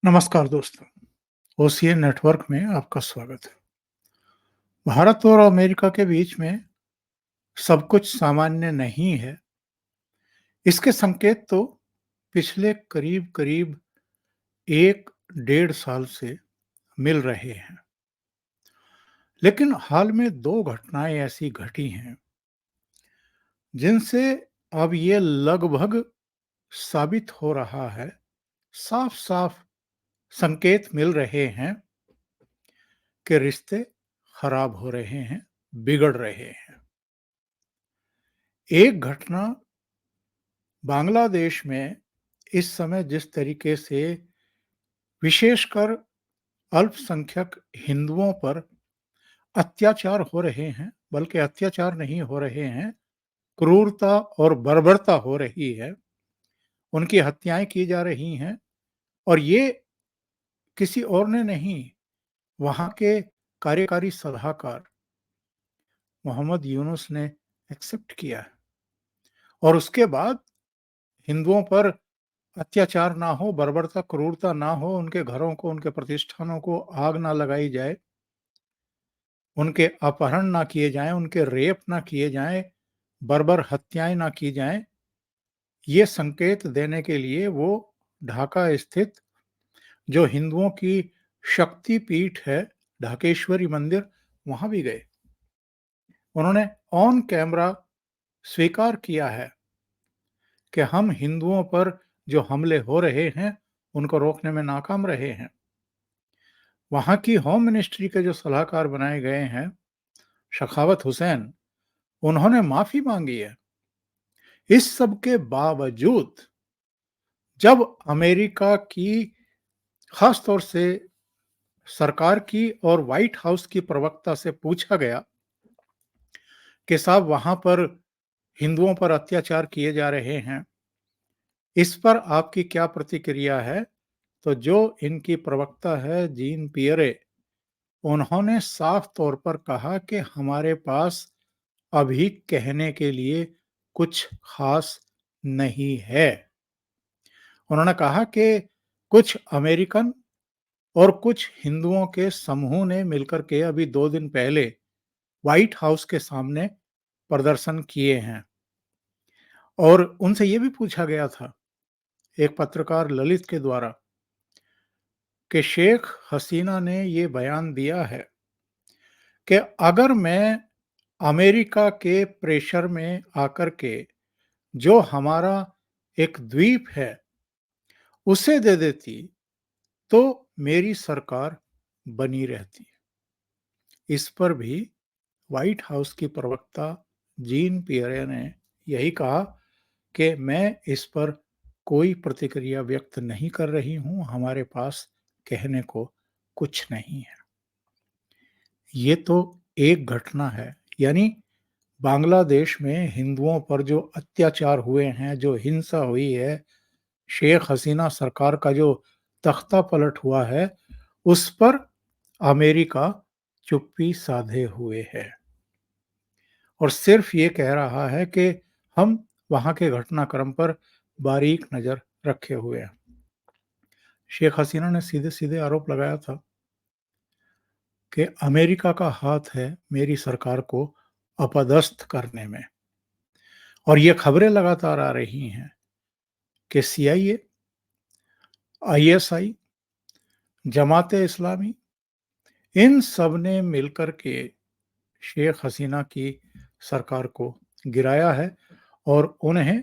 नमस्कार दोस्तों, OCA network में आपका स्वागत है। भारत और अमेरिका के बीच में सब कुछ सामान्य नहीं है। इसके संकेत तो पिछले करीब-करीब 1 डेढ़ साल से मिल रहे हैं। लेकिन हाल में 2 घटनाएँ ऐसी घटी हैं, जिनसे अब ये लगभग साबित हो रहा है, साफ-साफ संकेत मिल रहे हैं कि रिश्ते खराब हो रहे हैं, बिगड़ रहे हैं। एक घटना बांग्लादेश में इस समय जिस तरीके से विशेषकर अल्पसंख्यक हिंदुओं पर अत्याचार हो रहे हैं, बल्कि अत्याचार नहीं हो रहे हैं, क्रूरता और बर्बरता हो रही है, उनकी हत्याएँ की जा रही हैं और ये किसी और ने नहीं, वहाँ के कार्यकारी सलाहकार मोहम्मद यूनुस ने एक्सेप्ट किया है और उसके बाद हिंदुओं पर अत्याचार ना हो, बर्बरता, क्रूरता ना हो, उनके घरों को, उनके प्रतिष्ठानों को आग ना लगाई जाए, उनके अपहरण ना किए जाएँ, उनके रेप ना किए जाएँ, बर्बर हत्याएँ ना की जाएँ, ये संकेत देने के लिए वो ढाका स्थित जो हिंदुओं की शक्ति पीठ है, ढाकेश्वरी मंदिर, वहाँ भी गए। उन्होंने ऑन कैमरा स्वीकार किया है कि हम हिंदुओं पर जो हमले हो रहे हैं, उनको रोकने में नाकाम रहे हैं। वहाँ की होम मिनिस्ट्री के जो सलाहकार बनाए गए हैं, सखावत हुसैन, उन्होंने माफ़ी माँगी है। इस सब के बावजूद जब अमेरिका की ख़ास तौर से सरकार की और व्हाइट हाउस की प्रवक्ता से पूछा गया कि साहब वहाँ पर हिंदुओं पर अत्याचार किए जा रहे हैं, इस पर आपकी क्या प्रतिक्रिया है? तो जो इनकी प्रवक्ता है जीन पियरे, उन्होंने साफ तौर पर कहा कि हमारे पास अभी कहने के लिए कुछ खास नहीं है। उन्होंने कहा कि कुछ अमेरिकन और कुछ हिंदुओं के समूह ने मिलकर के अभी 2 दिन पहले व्हाइट हाउस के सामने प्रदर्शन किए हैं और उनसे ये भी पूछा गया था, एक पत्रकार ललित के द्वारा, कि शेख हसीना ने ये बयान दिया है कि अगर मैं अमेरिका के प्रेशर में आकर के जो हमारा एक द्वीप है, उसे दे देती, तो मेरी सरकार बनी रहती। इस पर भी व्हाइट हाउस की प्रवक्ता जीन पियरे ने यही कहा कि मैं इस पर कोई प्रतिक्रिया व्यक्त नहीं कर रही हूं, हमारे पास कहने को कुछ नहीं है। ये तो एक घटना है, यानी बांग्लादेश में हिंदुओं पर जो अत्याचार हुए हैं, जो हिंसा हुई है, शेख हसीना सरकार का जो तख्ता पलट हुआ है, उस पर अमेरिका चुप्पी साधे हुए है और सिर्फ ये कह रहा है कि हम वहाँ के घटनाक्रम पर बारीक नज़र रखे हुए हैं। शेख हसीना ने सीधे-सीधे आरोप लगाया था कि अमेरिका का हाथ है मेरी सरकार को अपदस्थ करने में और ये खबरें लगातार आ रही हैं कि सीआईए, आईएसआई, जमात-ए-इस्लामी, इन सब ने मिलकर के शेख हसीना की सरकार को गिराया है और उन्हें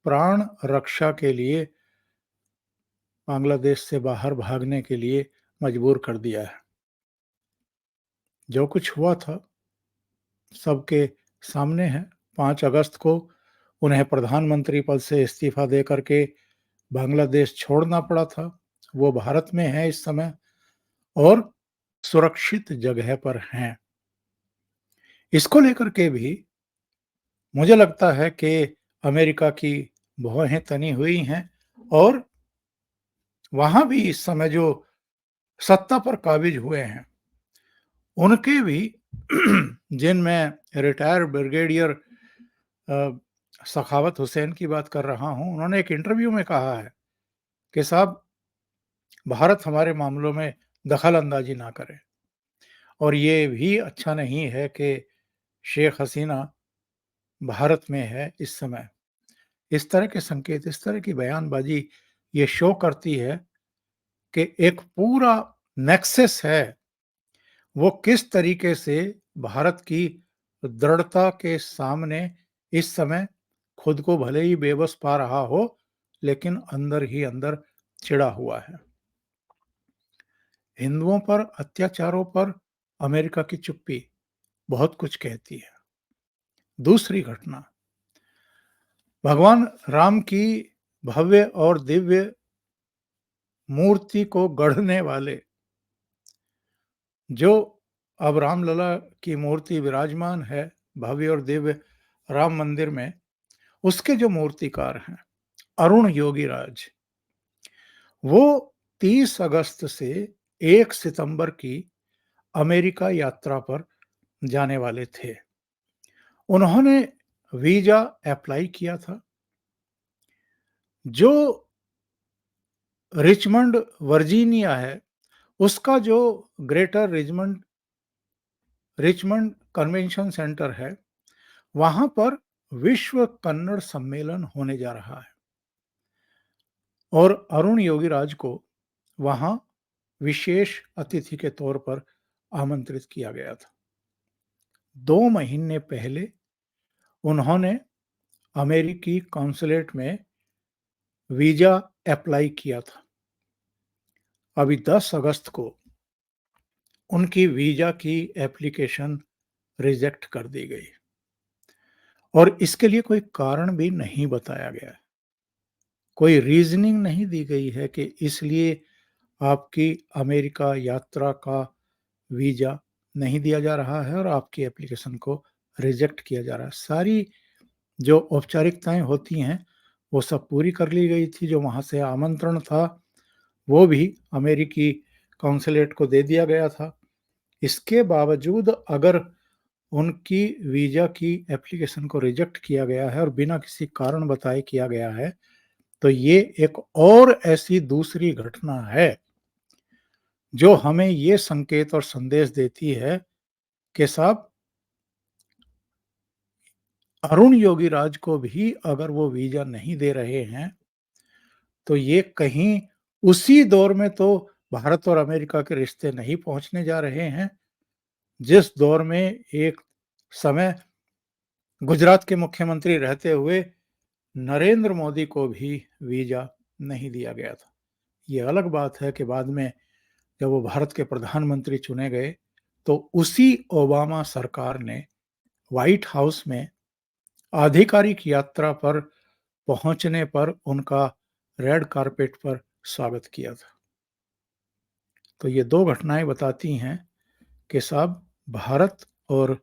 प्राण रक्षा के लिए बांग्लादेश से बाहर भागने के लिए मजबूर कर दिया है। जो कुछ हुआ था सबके सामने है। 5 अगस्त को उन्हें प्रधानमंत्री पद से इस्तीफा दे करके बांग्लादेश छोड़ना पड़ा था। वो भारत में हैं इस समय और सुरक्षित जगह पर हैं। इसको लेकर के भी मुझे लगता है कि अमेरिका की भौहें तनी हुई हैं और वहाँ भी इस समय जो सत्ता पर काबिज हुए हैं, उनके भी जिनमें रिटायर्ड ब्रिगेडियर अ, सखावत हुसैन की बात कर रहा हूँ, उन्होंने एक इंटरव्यू में कहा है कि साहब भारत हमारे मामलों में दखल-अंदाज़ी ना करे और ये भी अच्छा नहीं है कि शेख हसीना भारत में है इस समय। इस तरह के संकेत, इस तरह की बयानबाज़ी ये शो करती है कि एक पूरा नेक्सस है, वो किस तरीके से भारत की दृढ़ता के सामने इस समय खुद को भले ही बेबस पा रहा हो, लेकिन अंदर ही अंदर चिढ़ा हुआ है। हिंदुओं पर अत्याचारों पर अमेरिका की चुप्पी बहुत कुछ कहती है। दूसरी घटना, भगवान राम की भव्य और दिव्य मूर्ति को गढ़ने वाले, जो अब रामलला की मूर्ति विराजमान है भव्य और दिव्य राम मंदिर में, उसके जो मूर्तिकार हैं अरुण योगीराज, वो 30 अगस्त से 1 सितंबर की अमेरिका यात्रा पर जाने वाले थे। उन्होंने वीजा अप्लाई किया था। जो रिचमंड वर्जीनिया है, उसका जो ग्रेटर रिचमंड कन्वेंशन सेंटर है, वहां पर विश्व कन्नड़ सम्मेलन होने जा रहा है और अरुण योगीराज को वहां विशेष अतिथि के तौर पर आमंत्रित किया गया था। 2 महीने पहले उन्होंने अमेरिकी कॉन्सुलेट में वीजा अप्लाई किया था। अभी 10 अगस्त को उनकी वीजा की एप्लीकेशन रिजेक्ट कर दी गई और इसके लिए कोई कारण भी नहीं बताया गया है। कोई रीजनिंग नहीं दी गई है कि इसलिए आपकी अमेरिका यात्रा का वीजा नहीं दिया जा रहा है और आपकी एप्लीकेशन को रिजेक्ट किया जा रहा है। सारी जो औपचारिकताएं होती हैं, वो सब पूरी कर ली गई थी। जो वहां से आमंत्रण था, वो भी अमेरिकी कॉन्सुलेट को दे दिया गया था। इसके बावजूद अगर उनकी वीजा की एप्लीकेशन को रिजेक्ट किया गया है और बिना किसी कारण बताए किया गया है, तो ये एक और ऐसी दूसरी घटना है जो हमें ये संकेत और संदेश देती है कि साहब, अरुण योगीराज को भी अगर वो वीजा नहीं दे रहे हैं, तो ये कहीं उसी दौर में तो भारत और अमेरिका के रिश्ते नहीं पहुंचने जा रहे हैं, जिस दौर में एक समय गुजरात के मुख्यमंत्री रहते हुए नरेंद्र मोदी को भी वीजा नहीं दिया गया था। ये अलग बात है कि बाद में जब वो भारत के प्रधानमंत्री चुने गए, तो उसी ओबामा सरकार ने व्हाइट हाउस में आधिकारिक यात्रा पर पहुंचने पर उनका रेड कारपेट पर स्वागत किया था। तो ये 2 घटनाएं बताती हैं कि साहब, भारत और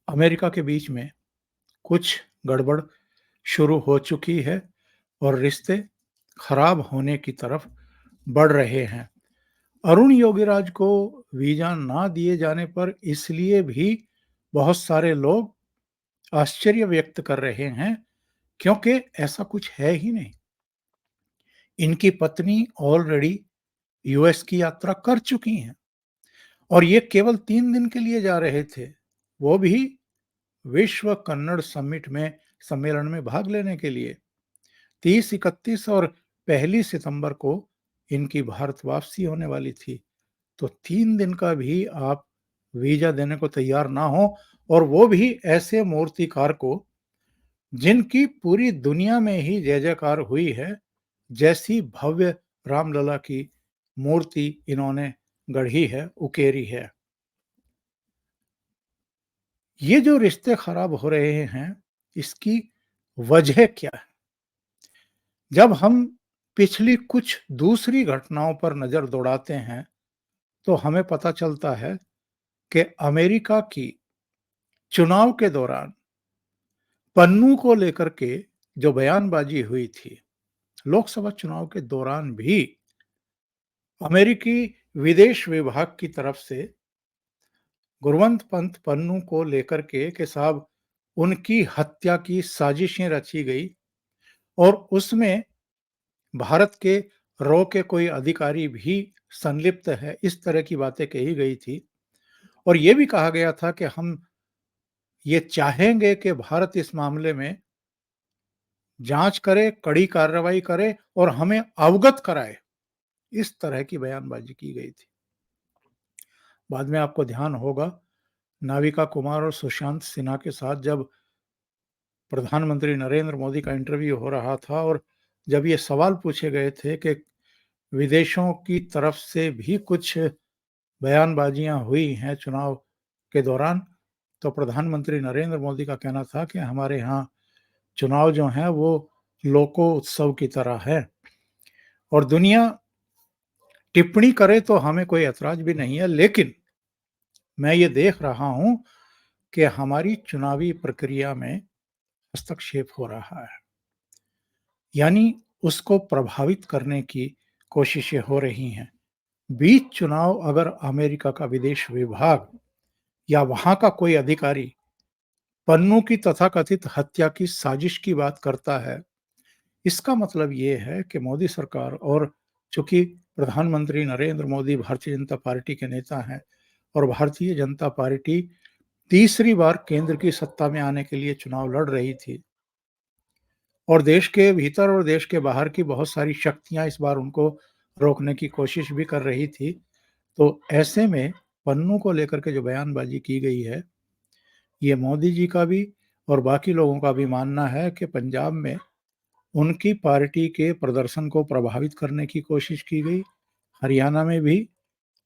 अमेरिका के बीच में कुछ गड़बड़ शुरू हो चुकी है और रिश्ते खराब होने की तरफ बढ़ रहे हैं। अरुण योगीराज को वीजा ना दिए जाने पर इसलिए भी बहुत सारे लोग आश्चर्य व्यक्त कर रहे हैं, क्योंकि ऐसा कुछ है ही नहीं। इनकी पत्नी ऑलरेडी यूएस की यात्रा कर चुकी हैं और ये केवल 3 दिन के लिए जा रहे थे, वो भी विश्व कन्नड़ समिट में सम्मेलन में भाग लेने के लिए। 30, 31 और 1 सितंबर को इनकी भारत वापसी होने वाली थी। तो 3 दिन का भी आप वीजा देने को तैयार ना हो, और वो भी ऐसे मूर्तिकार को जिनकी पूरी दुनिया में ही जय जयकार हुई है, जैसी भव्य रामलला की मूर्ति इन्होंने गढ़ी है, उकेरी है। ये जो रिश्ते खराब हो रहे हैं, इसकी वजह क्या है? जब हम पिछली कुछ दूसरी घटनाओं पर नजर दौड़ाते हैं, तो हमें पता चलता है कि अमेरिका की चुनाव के दौरान पन्नू को लेकर के जो बयानबाजी हुई थी, लोकसभा चुनाव के दौरान भी अमेरिकी विदेश विभाग की तरफ से गुरवंत पंत पन्नू को लेकर के साहब, उनकी हत्या की साजिशें रची गई और उसमें भारत के रो के कोई अधिकारी भी संलिप्त है, इस तरह की बातें कही गई थी और ये भी कहा गया था कि हम ये चाहेंगे कि भारत इस मामले में जाँच करे, कड़ी कार्रवाई करे और हमें अवगत कराए। इस तरह की बयानबाज़ी की गई थी। बाद में आपको ध्यान होगा, नाविका कुमार और सुशांत सिन्हा के साथ जब प्रधानमंत्री नरेंद्र मोदी का इंटरव्यू हो रहा था और जब ये सवाल पूछे गए थे कि विदेशों की तरफ से भी कुछ बयानबाजियाँ हुई हैं चुनाव के दौरान, तो प्रधानमंत्री नरेंद्र मोदी का कहना था कि हमारे यहाँ चुनाव जो हैं वो लोकोत्सव की तरह है और दुनिया टिप्पणी करे तो हमें कोई ऐतराज़ भी नहीं है, लेकिन मैं ये देख रहा हूँ कि हमारी चुनावी प्रक्रिया में हस्तक्षेप हो रहा है। यानी उसको प्रभावित करने की कोशिशें हो रही हैं। बीच चुनाव अगर अमेरिका का विदेश विभाग या वहाँ का कोई अधिकारी पन्नू की तथाकथित हत्या की साजिश की बात करता है, इसका मतलब ये है कि मोदी सरकार और चूँकि प्रधानमंत्री नरेंद्र मोदी भारतीय जनता पार्टी के नेता हैं और भारतीय जनता पार्टी तीसरी बार केंद्र की सत्ता में आने के लिए चुनाव लड़ रही थी और देश के भीतर और देश के बाहर की बहुत सारी शक्तियाँ इस बार उनको रोकने की कोशिश भी कर रही थी। तो ऐसे में पन्नू को लेकर के जो बयानबाज़ी की गई है, ये मोदी जी का भी और बाकी लोगों का भी मानना है कि पंजाब में उनकी पार्टी के प्रदर्शन को प्रभावित करने की कोशिश की गई। हरियाणा में भी,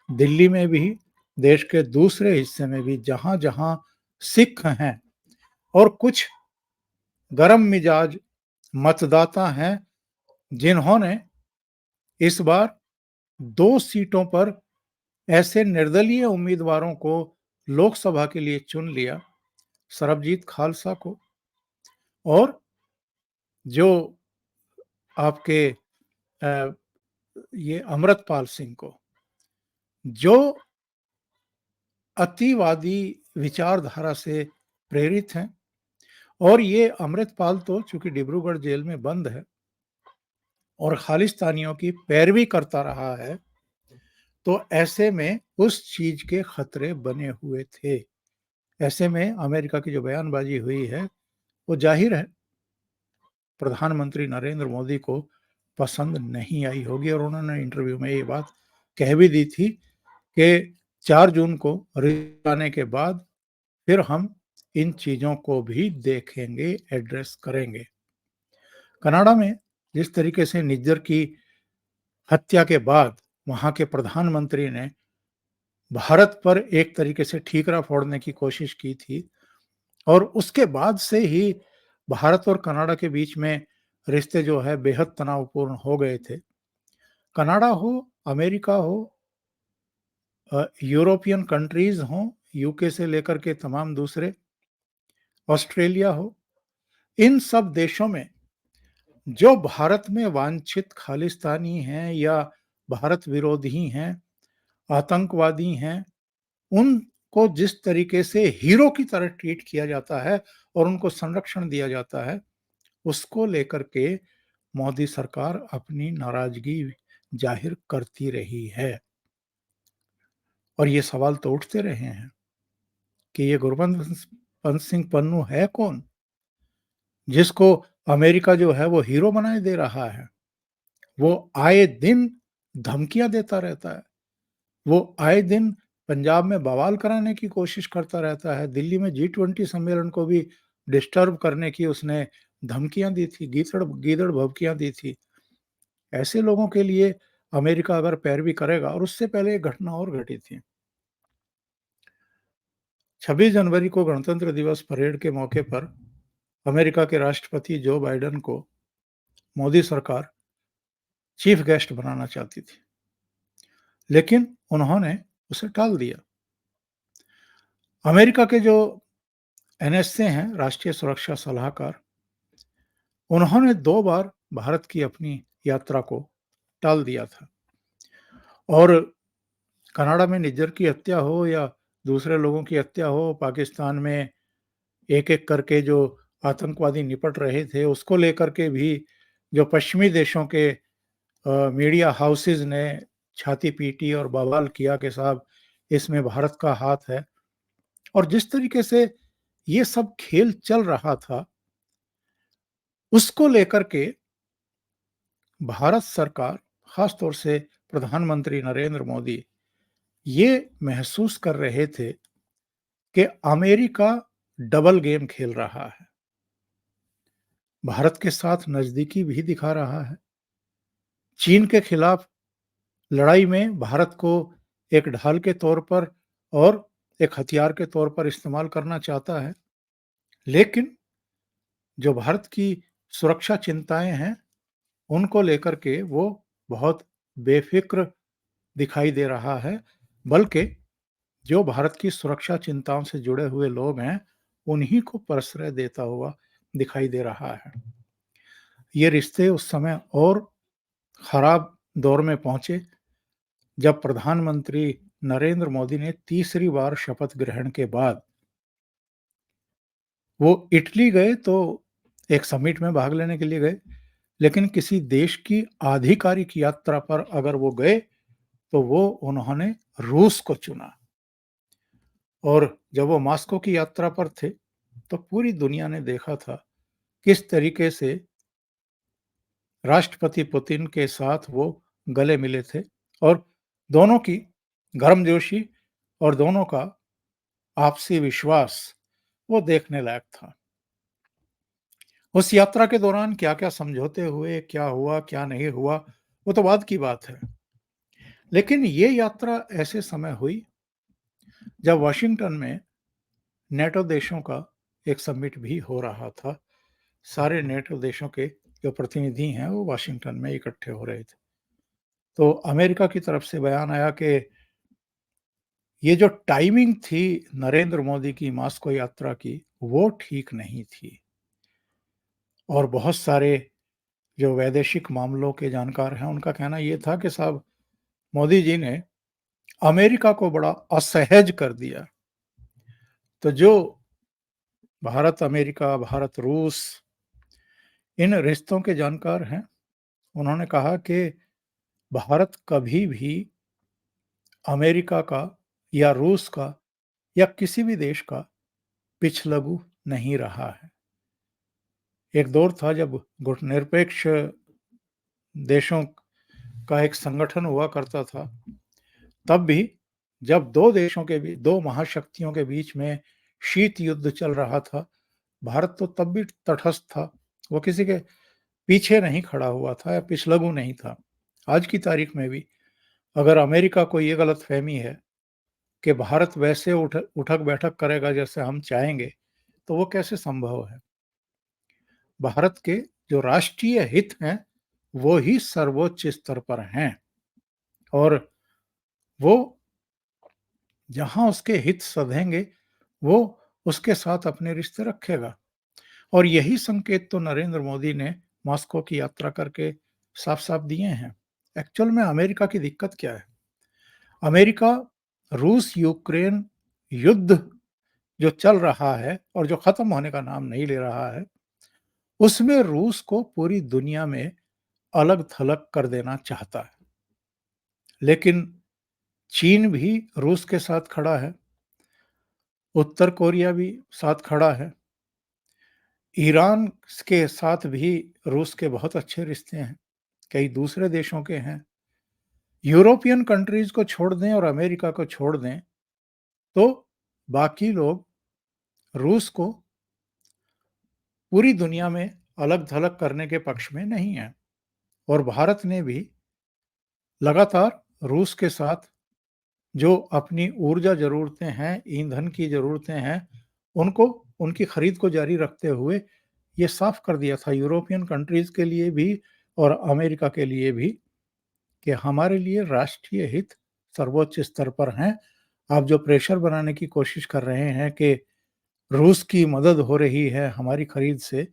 दिल्ली में भी, देश के दूसरे हिस्से में भी जहाँ-जहाँ सिख हैं और कुछ गरम मिजाज मतदाता हैं, जिन्होंने इस बार 2 सीटों पर ऐसे निर्दलीय उम्मीदवारों को लोकसभा के लिए चुन लिया, सरबजीत खालसा को और जो आपके अ, ये अमृतपाल सिंह को, जो अतिवादी विचारधारा से प्रेरित हैं और ये अमृतपाल तो चूँकि डिब्रूगढ़ जेल में बंद है और खालिस्तानियों की पैरवी करता रहा है, तो ऐसे में उस चीज़ के खतरे बने हुए थे। ऐसे में अमेरिका की जो बयानबाज़ी हुई है, वो ज़ाहिर है प्रधानमंत्री नरेंद्र मोदी को पसंद नहीं आई होगी और उन्होंने इंटरव्यू में ये बात कह भी दी थी कि 4 जून को रिजल्ट आने के बाद फिर हम इन चीज़ों को भी देखेंगे, एड्रेस करेंगे। कनाडा में जिस तरीके से निज्जर की हत्या के बाद वहाँ के प्रधानमंत्री ने भारत पर एक तरीके से ठीकरा फोड़ने की कोशिश की थी और उसके बाद से ही भारत और कनाडा के बीच में रिश्ते जो है बेहद तनावपूर्ण हो गए थे। कनाडा हो, अमेरिका हो, यूरोपियन कंट्रीज़ हों, यूके से लेकर के तमाम दूसरे, ऑस्ट्रेलिया हो, इन सब देशों में जो भारत में वांछित खालिस्तानी हैं या भारत विरोधी हैं, आतंकवादी हैं, उनको जिस तरीके से हीरो की तरह ट्रीट किया जाता है और उनको संरक्षण दिया जाता है, उसको लेकर के मोदी सरकार अपनी नाराज़गी ज़ाहिर करती रही है। और ये सवाल तो उठते रहे हैं कि ये गुरबंश सिंह पन्नू है कौन? जिसको अमेरिका जो है वो हीरो बनाए दे रहा है। वो आए दिन धमकियाँ देता रहता है। वो आए दिन पंजाब में बवाल कराने की कोशिश करता रहता है। दिल्ली में जी20 सम्मेलन को भी डिस्टर्ब करने की उसने धमकियाँ दी थी, गीदड़ भभकियाँ दी थी। ऐसे लोगों के लिए अमेरिका अगर पैरवी करेगा और उससे पहले एक घटना और घटी थी। 26 जनवरी को गणतंत्र दिवस परेड के मौके पर अमेरिका के राष्ट्रपति जो बाइडेन को मोदी सरकार चीफ गेस्ट बनाना चाहती थी, लेकिन उन्होंने उसे टाल दिया। अमेरिका के जो एनएसए हैं, राष्ट्रीय सुरक्षा सलाहकार, उन्होंने 2 बार भारत की अपनी यात्रा को टाल दिया था और कनाडा में निज्जर की हत्या हो या दूसरे लोगों की हत्या हो, पाकिस्तान में एक-एक करके जो आतंकवादी निपट रहे थे, उसको लेकर के भी जो पश्चिमी देशों के मीडिया हाउसेज़ ने छाती पीटी और बवाल किया कि साहब इसमें भारत का हाथ है। और जिस तरीके से ये सब खेल चल रहा था, उसको लेकर के भारत सरकार, ख़ास तौर से प्रधानमंत्री नरेंद्र मोदी, ये महसूस कर रहे थे कि अमेरिका डबल गेम खेल रहा है। भारत के साथ नज़दीकी भी दिखा रहा है। चीन के खिलाफ लड़ाई में भारत को एक ढाल के तौर पर और एक हथियार के तौर पर इस्तेमाल करना चाहता है। लेकिन जो भारत की सुरक्षा चिंताएँ हैं, उनको लेकर के वो बहुत बेफ़िक्र दिखाई दे रहा है। बल्कि जो भारत की सुरक्षा चिंताओं से जुड़े हुए लोग हैं, उन्हीं को प्रश्रय देता हुआ दिखाई दे रहा है। ये रिश्ते उस समय और खराब दौर में पहुँचे, जब प्रधानमंत्री नरेंद्र मोदी ने तीसरी बार शपथ ग्रहण के बाद वो इटली गए, तो एक समिट में भाग लेने के लिए गए, लेकिन किसी देश की आधिकारिक यात्रा पर अगर वो गए, तो वो उन्होंने रूस को चुना। और जब वो मॉस्को की यात्रा पर थे, तो पूरी दुनिया ने देखा था किस तरीके से राष्ट्रपति पुतिन के साथ वो गले मिले थे, और दोनों की गर्मजोशी और दोनों का आपसी विश्वास वो देखने लायक था। उस यात्रा के दौरान क्या-क्या समझौते हुए, क्या हुआ, क्या नहीं हुआ, वो तो बाद की बात है। लेकिन ये यात्रा ऐसे समय हुई जब वाशिंगटन में नेटो देशों का एक समिट भी हो रहा था। सारे नेटो देशों के जो प्रतिनिधि हैं, वो वाशिंगटन में इकट्ठे हो रहे थे। तो अमेरिका की तरफ से बयान आया कि ये जो टाइमिंग थी नरेंद्र मोदी की मॉस्को यात्रा की, वो ठीक नहीं थी। और बहुत सारे जो वैदेशिक मामलों के जानकार हैं, उनका कहना ये था कि साहब मोदी जी ने अमेरिका को बड़ा असहज कर दिया। तो जो भारत-अमेरिका, भारत-रूस, इन रिश्तों के जानकार हैं, उन्होंने कहा कि भारत कभी भी अमेरिका का या रूस का या किसी भी देश का पिछलगू नहीं रहा है। एक दौर था जब गुटनिरपेक्ष देशों का एक संगठन हुआ करता था, तब भी जब 2 देशों के बीच, 2 महाशक्तियों के बीच में शीत युद्ध चल रहा था, भारत तो तब भी तटस्थ था। वो किसी के पीछे नहीं खड़ा हुआ था या पिछलगू नहीं था। आज की तारीख में भी अगर अमेरिका को ये गलतफ़हमी है कि भारत वैसे उठक-बैठक करेगा जैसे हम चाहेंगे, तो वो कैसे संभव है? भारत के जो राष्ट्रीय हित हैं, वो ही सर्वोच्च स्तर पर हैं, और वो जहाँ उसके हित सधेंगे, वो उसके साथ अपने रिश्ते रखेगा। और यही संकेत तो नरेंद्र मोदी ने मॉस्को की यात्रा करके साफ-साफ दिए हैं। एक्चुअल में अमेरिका की दिक्कत क्या है? अमेरिका रूस-यूक्रेन युद्ध जो चल रहा है और जो खत्म होने का नाम नहीं ले रहा है, उसमें रूस को पूरी दुनिया में अलग-थलग कर देना चाहता है। लेकिन चीन भी रूस के साथ खड़ा है, उत्तर कोरिया भी साथ खड़ा है, ईरान के साथ भी रूस के बहुत अच्छे रिश्ते हैं, कई दूसरे देशों के हैं। यूरोपियन कंट्रीज़ को छोड़ दें और अमेरिका को छोड़ दें, तो बाकी लोग रूस को पूरी दुनिया में अलग-थलग करने के पक्ष में नहीं हैं। और भारत ने भी लगातार रूस के साथ जो अपनी ऊर्जा ज़रूरतें हैं, ईंधन की ज़रूरतें हैं, उनको उनकी खरीद को जारी रखते हुए ये साफ़ कर दिया था यूरोपियन कंट्रीज़ के लिए भी और अमेरिका के लिए भी कि हमारे लिए राष्ट्रीय हित सर्वोच्च स्तर पर हैं। आप जो प्रेशर बनाने की कोशिश कर रहे हैं कि रूस की मदद हो रही है हमारी खरीद से,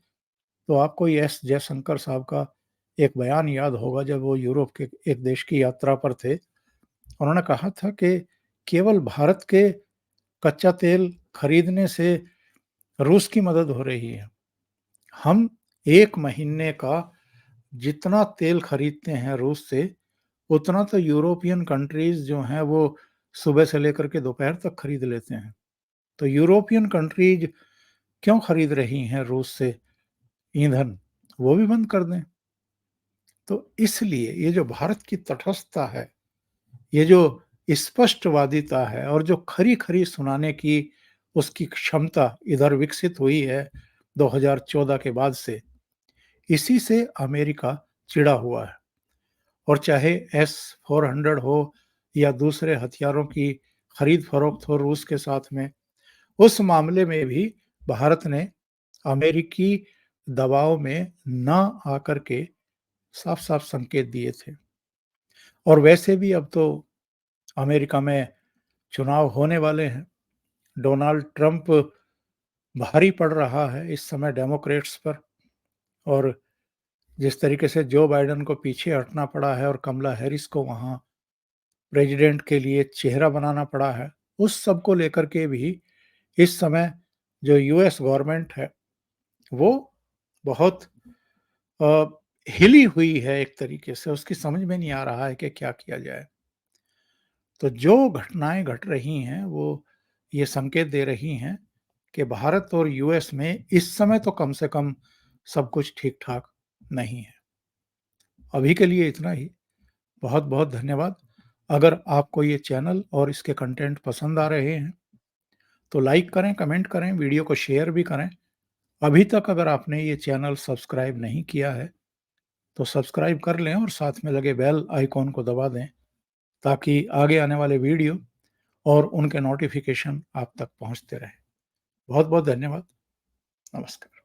तो आपको एस जयशंकर साहब का एक बयान याद होगा जब वो यूरोप के एक देश की यात्रा पर थे। उन्होंने कहा था कि केवल भारत के कच्चा तेल खरीदने से रूस की मदद हो रही है। हम 1 महीने का जितना तेल खरीदते हैं रूस से, उतना तो यूरोपियन कंट्रीज़ जो हैं वो सुबह से लेकर के दोपहर तक खरीद लेते हैं। तो यूरोपियन कंट्रीज़ क्यों खरीद रही हैं रूस से ईंधन? वो भी बंद कर दें। तो इसलिए ये जो भारत की तटस्थता है, ये जो स्पष्टवादिता है और जो खरी-खरी सुनाने की उसकी क्षमता इधर विकसित हुई है 2014 के बाद से, इसी से अमेरिका चिढ़ा हुआ है। और चाहे एस-400 हो या दूसरे हथियारों की खरीद-फरोख्त हो रूस के साथ में, उस मामले में भी भारत ने अमेरिकी दबाव में ना आकर के साफ-साफ संकेत दिए थे। और वैसे भी अब तो अमेरिका में चुनाव होने वाले हैं। डोनाल्ड ट्रंप भारी पड़ रहा है इस समय डेमोक्रेट्स पर, और जिस तरीके से जो बाइडेन को पीछे हटना पड़ा है और कमला हैरिस को वहाँ प्रेसिडेंट के लिए चेहरा बनाना पड़ा है, उस सब को लेकर के भी इस समय जो यूएस गवर्नमेंट है, वो बहुत अ, हिली हुई है एक तरीके से, उसकी समझ में नहीं आ रहा है कि क्या किया जाए। तो जो घटनाएँ घट रही हैं, वो ये संकेत दे रही हैं कि भारत और यूएस में इस समय तो कम से कम सब कुछ ठीक-ठाक नहीं है। अभी के लिए इतना ही। बहुत-बहुत धन्यवाद। अगर आपको ये चैनल और इसके कंटेंट पसंद आ रहे हैं, तो लाइक करें, कमेंट करें, वीडियो को शेयर भी करें। अभी तक अगर आपने ये चैनल सब्सक्राइब नहीं किया है, तो सब्सक्राइब कर लें और साथ में लगे बेल आइकॉन को दबा दें, ताकि आगे आने वाले वीडियो और उनके नोटिफ़िकेशन आप तक पहुँचते रहें। बहुत-बहुत धन्यवाद। नमस्कार।